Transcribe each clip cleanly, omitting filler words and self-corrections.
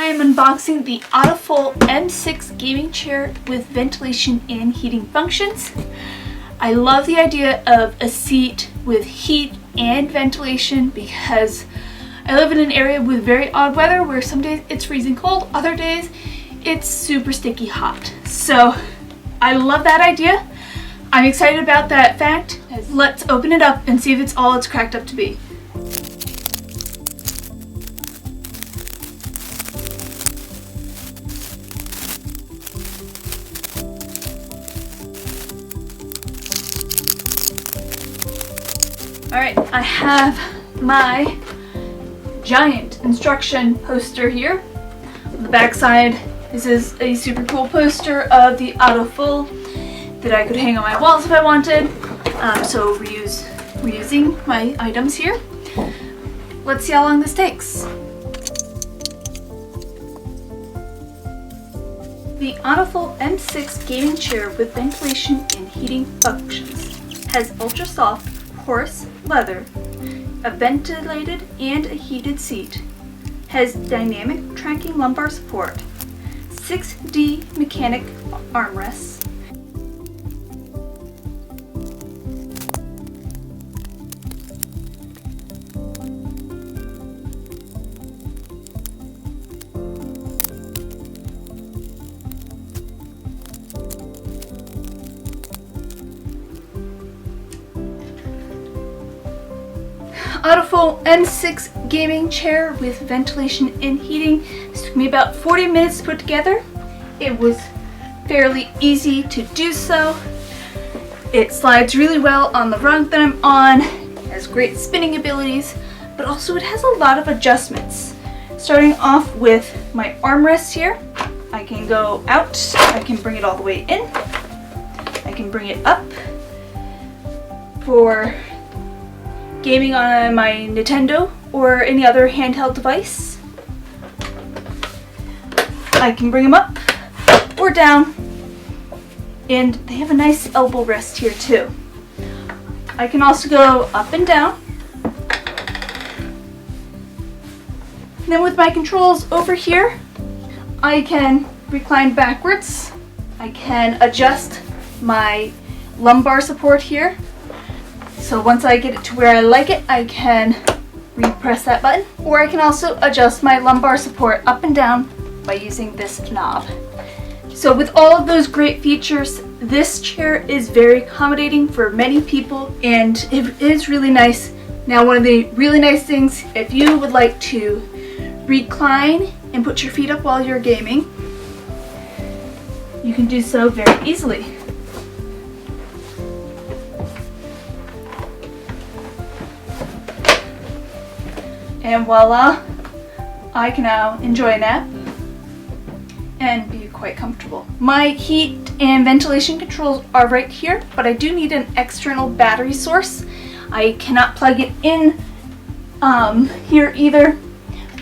I am unboxing the AutoFull M6 gaming chair with ventilation and heating functions. I love the idea of a seat with heat and ventilation because I live in an area with very odd weather where some days it's freezing cold, other days it's super sticky hot. So I love that idea. I'm excited about that fact. Let's open it up and see if it's all it's cracked up to be. Alright, I have my giant instruction poster here. On the back side, this is a super cool poster of the AutoFull that I could hang on my walls if I wanted. So reusing my items here. Let's see how long this takes. The AutoFull M6 gaming chair with ventilation and heating functions has ultra soft, porous leather, a ventilated and a heated seat, has dynamic tracking lumbar support, 6D mechanic armrests, AutoFull M6 gaming chair with ventilation and heating. This took me about 40 minutes to put together. It was fairly easy to do so. It slides really well on the rug that I'm on, has great spinning abilities, but also it has a lot of adjustments. Starting off with my armrest here, I can go out, I can bring it all the way in, I can bring it up for gaming on my Nintendo or any other handheld device. I can bring them up or down, and they have a nice elbow rest here too. I can also go up and down. And then with my controls over here, I can recline backwards. I can adjust my lumbar support here. So once I get it to where I like it, I can repress that button. Or I can also adjust my lumbar support up and down by using this knob. So with all of those great features, this chair is very accommodating for many people and it is really nice. Now one of the really nice things, if you would like to recline and put your feet up while you're gaming, you can do so very easily. And voila, I can now enjoy a nap and be quite comfortable. My heat and ventilation controls are right here, but I do need an external battery source. I cannot plug it in here either.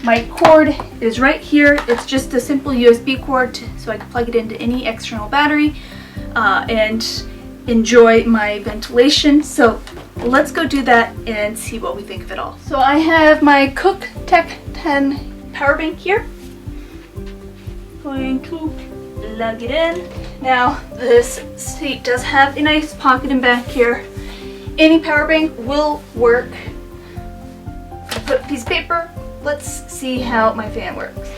My cord is right here. It's just a simple USB cord, so I can plug it into any external battery and enjoy my ventilation. So let's go do that and see what we think of it all. So I have my Cook Tech 10 power bank here. Going to plug it in. Now this seat does have a nice pocket in back here. Any power bank will work. Put a piece of paper. Let's see how my fan works.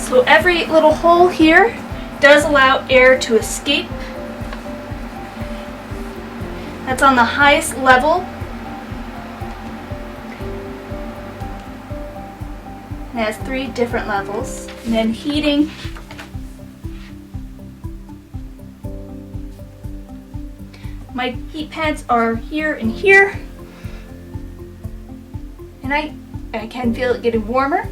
So every little hole here does allow air to escape. That's on the highest level. It has 3 different levels. And then heating. My heat pads are here and here. And I can feel it getting warmer.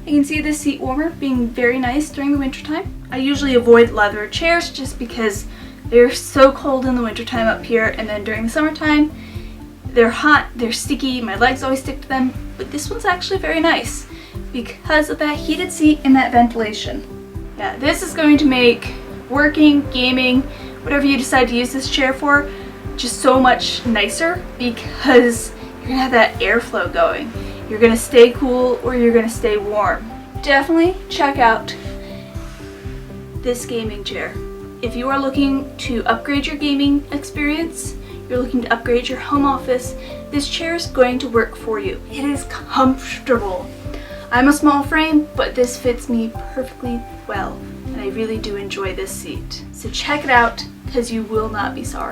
I can see the seat warmer being very nice during the wintertime. I usually avoid leather chairs just because they're so cold in the wintertime up here, and then during the summertime they're hot, they're sticky, my legs always stick to them, but this one's actually very nice because of that heated seat and that ventilation. Yeah, this is going to make working, gaming, whatever you decide to use this chair for, just so much nicer because you're gonna have that airflow going. You're gonna stay cool or you're gonna stay warm. Definitely check out this gaming chair. If you are looking to upgrade your gaming experience, you're looking to upgrade your home office, this chair is going to work for you. It is comfortable. I'm a small frame, but this fits me perfectly well, and I really do enjoy this seat. So check it out, because you will not be sorry.